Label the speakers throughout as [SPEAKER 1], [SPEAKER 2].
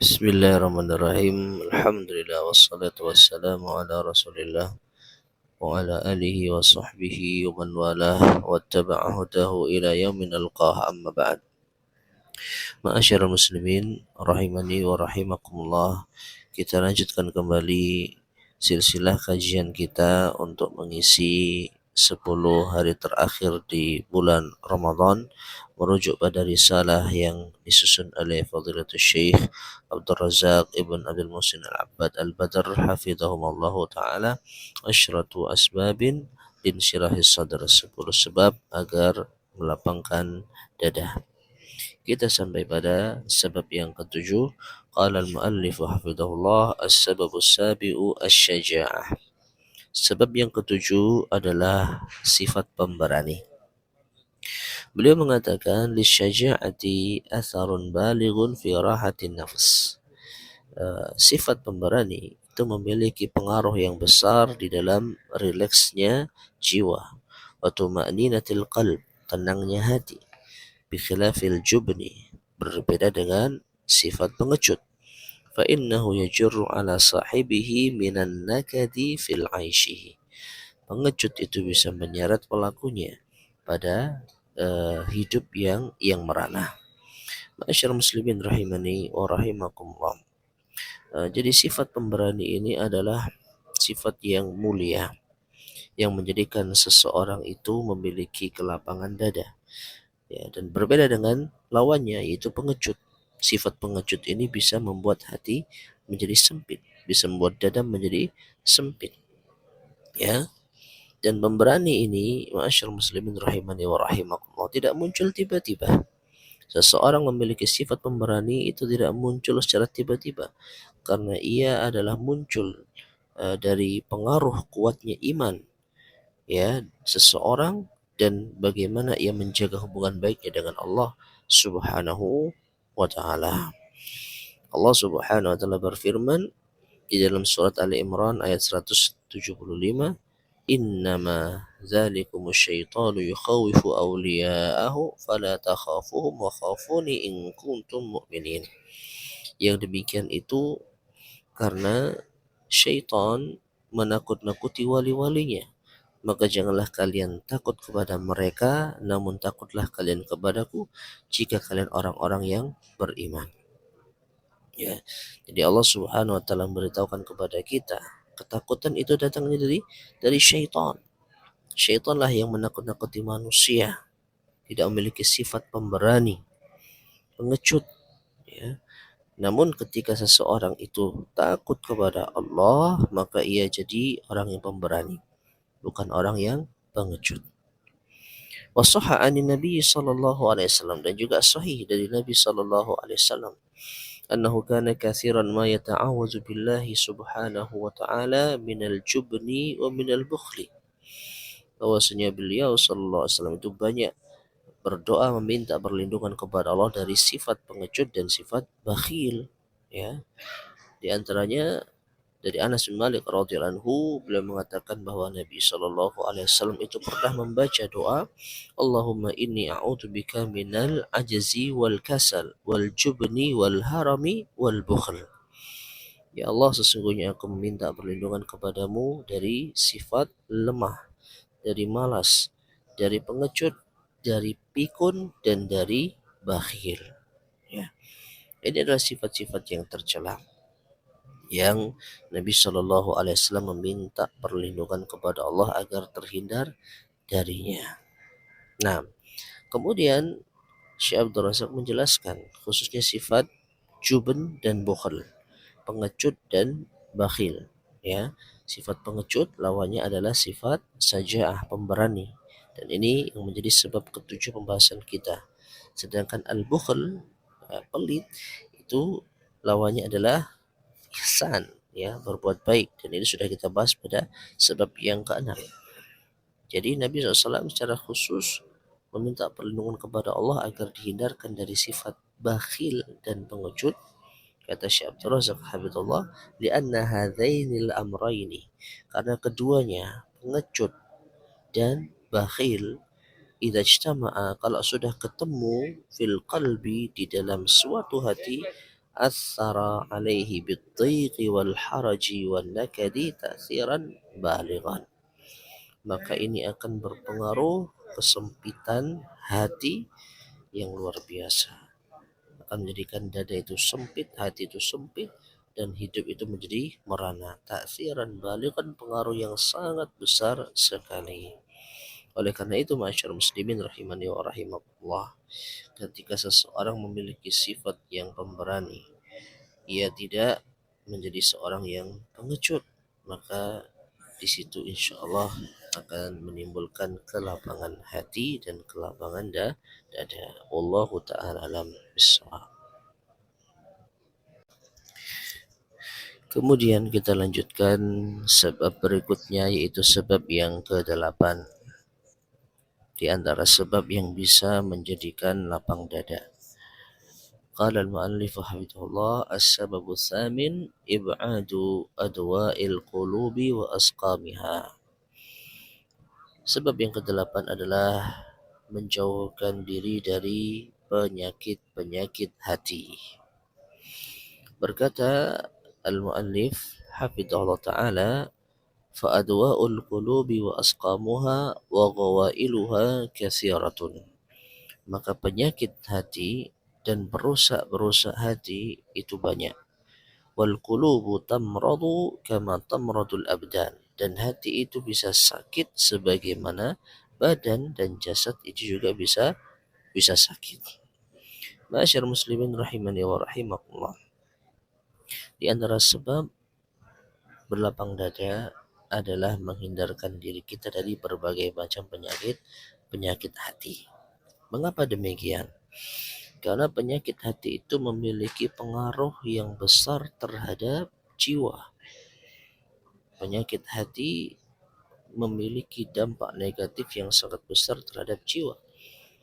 [SPEAKER 1] Bismillahirrahmanirrahim. Alhamdulillah wassalatu wassalamu ala Rasulillah wa ala alihi wa sahbihi wa man walah wattaba'a hudahu ila yaumin nalqah amma ba'd. Ma'asyiral muslimin rahimani wa rahimakumullah. Kita lanjutkan kembali silsilah kajian kita untuk mengisi 10 hari terakhir di bulan Ramadan, merujuk pada risalah yang disusun oleh Fadilatul Syekh Abdul Razak Ibn Abdul Muhsin Al-Abbad Al-Badr hafizahumullah ta'ala, Asyratu Asbabin Linsyirahis Sadr, 10 sebab agar melapangkan dada. Kita sampai pada sebab yang ketujuh. Qala al-muallif hafizahullah, as-sababu sabi'u asy-syaja'ah. Sebab yang ketujuh adalah sifat pemberani. Beliau mengatakan lisyaja'ati atharun balighun fi rahatin nafs. Sifat pemberani itu memiliki pengaruh yang besar di dalam rileksnya jiwa, wa tuma'ninatil qalb, tenangnya hati, bi khilafil jubni, berbeda dengan sifat pengecut. Fa innahu yajurru ala sahibihi minan nakadi fil aishihi. Pengecut itu bisa menyeret pelakunya pada hidup yang merana. Ma'asyiral muslimin rahimani wa rahimakumullah. Jadi sifat pemberani ini adalah sifat yang mulia yang menjadikan seseorang itu memiliki kelapangan dada. Ya, dan berbeda dengan lawannya yaitu pengecut. Sifat pengecut ini bisa membuat hati menjadi sempit, bisa membuat dada menjadi sempit. Ya. Dan pemberani ini, ma'asyiral muslimin rahimani wa rahimakumullah, tidak muncul tiba-tiba. Seseorang memiliki sifat pemberani itu tidak muncul secara tiba-tiba, karena ia adalah muncul dari pengaruh kuatnya iman ya seseorang dan bagaimana ia menjaga hubungan baiknya dengan Allah Subhanahu wa taala. Allah Subhanahu wa taala berfirman di dalam surat Ali Imran ayat 175, "Innama dzalikumus syaitanu yukhawifu awliya'ahu fala takhafuhum wa khafuni in kuntum mu'minin." Yang demikian itu karena syaitan menakut-nakuti wali-walinya, maka janganlah kalian takut kepada mereka, namun takutlah kalian kepadaku jika kalian orang-orang yang beriman. Ya. Jadi Allah Subhanahu wa taala memberitahukan kepada kita, ketakutan itu datangnya dari syaitan. Syaitanlah yang menakut-nakuti manusia, tidak memiliki sifat pemberani, pengecut, ya. Namun ketika seseorang itu takut kepada Allah, maka ia jadi orang yang pemberani, bukan orang yang pengecut. Wasahha anin Nabi sallallahu alaihi wasallam, dan juga sahih dari Nabi sallallahu alaihi wasallam, annahu kana katsiran ma yata'awwazu billahi subhanahu wa ta'ala minal jubni wa minal bukhli. Bahwasanya beliau sallallahu alaihi wasallam itu banyak berdoa meminta perlindungan kepada Allah dari sifat pengecut dan sifat bakhil, ya. Di antaranya dari Anas bin Malik radhiyallahu anhu, beliau mengatakan bahwa Nabi sallallahu alaihi wasallam itu pernah membaca doa, Allahumma inni a'udzubika minal ajzi wal kasal wal jubni wal harami wal bukhl. Ya Allah, sesungguhnya aku meminta perlindungan kepadamu dari sifat lemah, dari malas, dari pengecut, dari pikun, dan dari bakhil. Ya. Ini adalah sifat-sifat yang tercela yang Nabi Shallallahu Alaihi Wasallam meminta perlindungan kepada Allah agar terhindar darinya. Nah, kemudian Syekh Abdul Razak menjelaskan khususnya sifat jubn dan bukhl, pengecut dan bakhil. Ya, sifat pengecut lawannya adalah sifat saja'ah, pemberani. Dan ini yang menjadi sebab ketujuh pembahasan kita. Sedangkan al-bukhl, pelit, itu lawannya adalah ihsan, ya, berbuat baik, dan ini sudah kita bahas pada sebab yang keenam. Jadi Nabi SAW secara khusus meminta perlindungan kepada Allah agar dihindarkan dari sifat bakhil dan pengecut. Kata Syekh Abdul Razak Habibullah, lianna hadzainil amraini, karena keduanya, pengecut dan bakhil, idza ijtama'a, kalau sudah ketemu, fil qalbi, di dalam suatu hati, athara alaihi bid-dhiqi wal haraji wal nakadi ta'siran balighan. Maka ini akan berpengaruh kesempitan hati yang luar biasa, akan menjadikan dada itu sempit, hati itu sempit, dan hidup itu menjadi merana. Ta'siran balighan, pengaruh yang sangat besar sekali. Oleh karena itu, masyarakat muslimin rahimani wa rahimakumullah, ketika seseorang memiliki sifat yang pemberani, ia tidak menjadi seorang yang pengecut, maka di situ insya Allah akan menimbulkan kelapangan hati dan kelapangan dada. Wallahu ta'ala alam bissawab. Kemudian kita lanjutkan sebab berikutnya, yaitu sebab yang ke-8 di antara sebab yang bisa menjadikan lapang dada. Qala al-mu'allif hafizahullah, as-sababu tsamin ib'adu adwa'il qulubi wa asqamiha. Sebab yang ke-8 adalah menjauhkan diri dari penyakit-penyakit hati. Berkata al-mu'allif hafizahullah ta'ala, fa adwa'ul qulubi wa asqamuha wa ghawailuha katsiratun. Maka penyakit hati dan perusak-perusak hati itu banyak. Wal qulubu tamradu kama tamradul abdan. Dan hati itu bisa sakit sebagaimana badan dan jasad itu juga bisa sakit. Ma'asyiral muslimin rahimani wa rahimakumullah. Di antara sebab berlapang dada adalah menghindarkan diri kita dari berbagai macam penyakit hati. Mengapa demikian? Karena penyakit hati itu memiliki pengaruh yang besar terhadap jiwa. Penyakit hati memiliki dampak negatif yang sangat besar terhadap jiwa,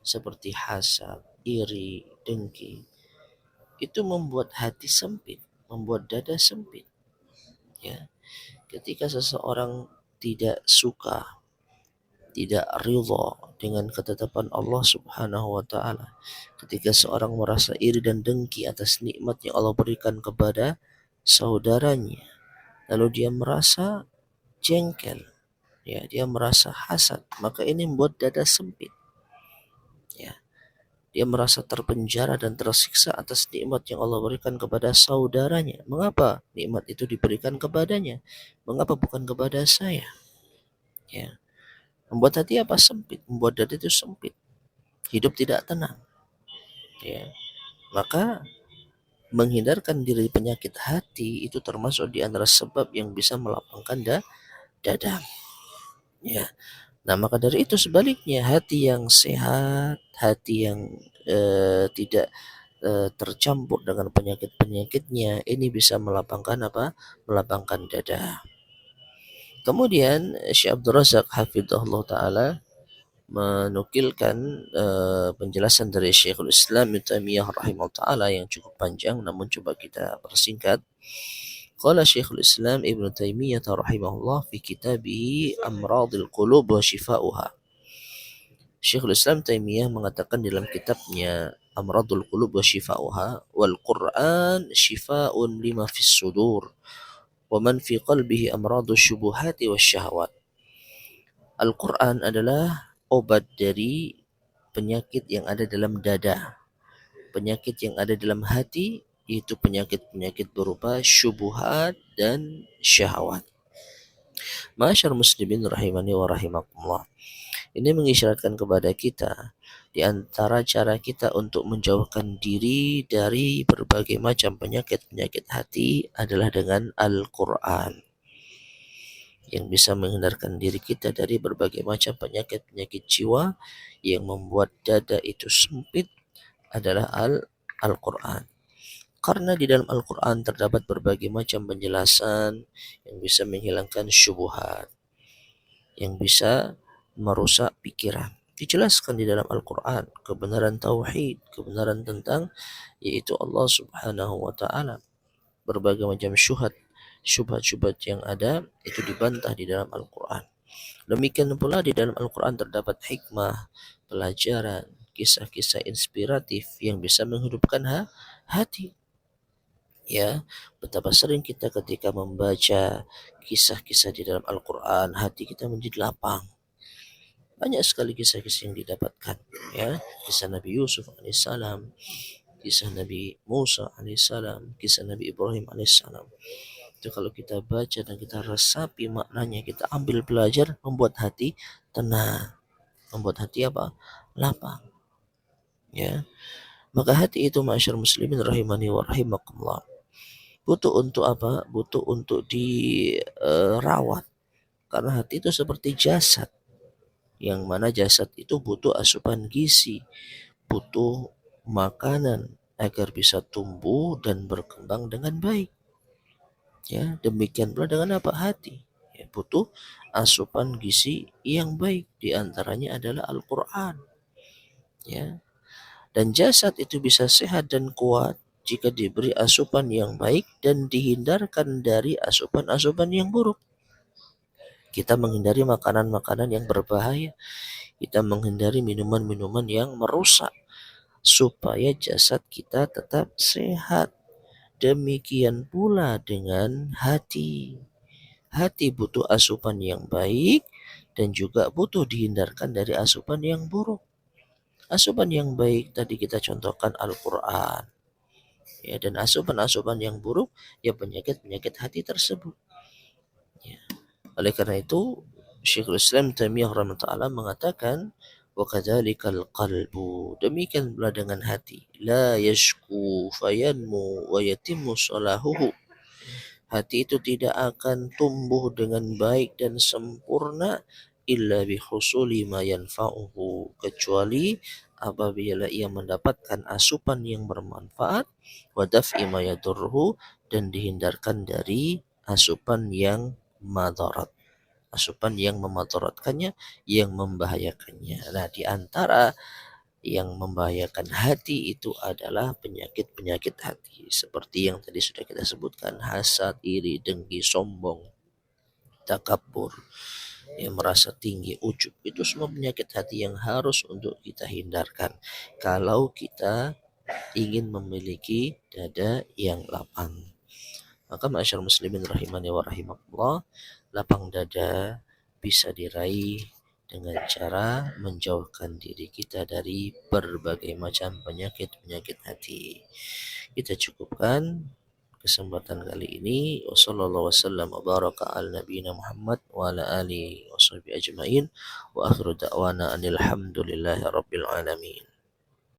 [SPEAKER 1] seperti hasad, iri, dengki. Itu membuat hati sempit, membuat dada sempit. Ya, ketika seseorang tidak suka, tidak ridha dengan ketetapan Allah Subhanahu wa taala, ketika seorang merasa iri dan dengki atas nikmat yang Allah berikan kepada saudaranya, lalu dia merasa jengkel, ya, dia merasa hasad, maka ini membuat dada sempit. Ya, dia merasa terpenjara dan tersiksa atas nikmat yang Allah berikan kepada saudaranya. Mengapa nikmat itu diberikan kepadanya? Mengapa bukan kepada saya? Ya, membuat hati apa? Sempit, membuat dada itu sempit, hidup tidak tenang. Ya, maka menghindarkan diri penyakit hati itu termasuk di antara sebab yang bisa melapangkan dada. Ya, nah maka dari itu sebaliknya, hati yang sehat, hati yang tidak tercampur dengan penyakit-penyakitnya, ini bisa melapangkan apa? Melapangkan dada. Kemudian Syekh Abdul Razak hafizahullah taala menukilkan penjelasan dari Syekhul Islam Ibnu Taimiyah rahimahullah taala yang cukup panjang, namun coba kita persingkat. Qala Syekhul Islam Ibnu Taimiyah rahimahullah fi kitabih Amradil Qulub wa Shifa'uha. Syekhul Islam Taimiyah mengatakan dalam kitabnya Amradul Qulub wa Shifa'uha, wal Qur'an shifa'un lima fis sudur wa man fi qalbihi amradus syubuhati wasyahawat. Al-Quran adalah obat dari penyakit yang ada dalam dada, penyakit yang ada dalam hati, yaitu penyakit-penyakit berupa syubuhat dan syahwat. Masyarakat muslimin rahimani wa rahimakumullah. Ini mengisyaratkan kepada kita di antara cara kita untuk menjauhkan diri dari berbagai macam penyakit-penyakit hati adalah dengan Al-Quran, yang bisa menghindarkan diri kita dari berbagai macam penyakit-penyakit jiwa yang membuat dada itu sempit adalah Al-Quran. Karena di dalam Al-Quran terdapat berbagai macam penjelasan yang bisa menghilangkan syubhat, yang bisa merusak pikiran. Dijelaskan di dalam Al-Quran kebenaran tauhid, kebenaran tentang yaitu Allah Subhanahu wa taala. Berbagai macam syubhat-syubhat yang ada itu dibantah di dalam Al-Quran. Demikian pula di dalam Al-Quran terdapat hikmah, pelajaran, kisah-kisah inspiratif yang bisa menghidupkan hati. Ya, betapa sering kita ketika membaca kisah-kisah di dalam Al-Quran, hati kita menjadi lapang. Banyak sekali kisah-kisah yang didapatkan, ya, kisah Nabi Yusuf alaihissalam, kisah Nabi Musa alaihissalam, kisah Nabi Ibrahim alaihissalam. Itu kalau kita baca dan kita resapi maknanya, kita ambil belajar, membuat hati tenang, membuat hati apa? Lapang. Ya, maka hati itu masyarakat muslimin rahimani wa rahimakumullah, butuh untuk apa? Butuh untuk dirawat. Karena hati itu seperti jasad, yang mana jasad itu butuh asupan gizi, butuh makanan agar bisa tumbuh dan berkembang dengan baik. Ya, demikian pula dengan apa? Hati. Ya, butuh asupan gizi yang baik. Di antaranya adalah Al-Quran. Ya, dan jasad itu bisa sehat dan kuat jika diberi asupan yang baik dan dihindarkan dari asupan-asupan yang buruk. Kita menghindari makanan-makanan yang berbahaya. Kita menghindari minuman-minuman yang merusak supaya jasad kita tetap sehat. Demikian pula dengan hati. Hati butuh asupan yang baik dan juga butuh dihindarkan dari asupan yang buruk. Asupan yang baik tadi kita contohkan Al-Quran. Ya, dan asupan-asupan yang buruk ya penyakit-penyakit hati tersebut. Ya. Oleh karena itu Syekhul Islam Taimiyah rahimahullah mengatakan wa kadzalikal qalbu, demikian pula dengan hati, la yashku fayanmu wa yatimmu salahuhu. Hati itu tidak akan tumbuh dengan baik dan sempurna illa bihusuli ma yanfa'uhu, kecuali apabila ia mendapatkan asupan yang bermanfaat, wa daf'i ma yadurruhu, dan dihindarkan dari asupan yang madarat, asupan yang memadaratkannya, yang membahayakannya. Nah, di antara yang membahayakan hati itu adalah penyakit-penyakit hati seperti yang tadi sudah kita sebutkan: hasad, iri, dengki, sombong, takabur, yang merasa tinggi, ujub. Itu semua penyakit hati yang harus untuk kita hindarkan kalau kita ingin memiliki dada yang lapang. Maka masyarakat muslimin rahimani wa rahimakumullah, lapang dada bisa diraih dengan cara menjauhkan diri kita dari berbagai macam penyakit-penyakit hati. Kita cukupkan kesempatan kali ini. Wassallallahu wasallam wa baraka ala nabiyina Muhammad wa ala alihi washabihi ajmain. Wa akhiru da'wana anil hamdulillahi rabbil alamin.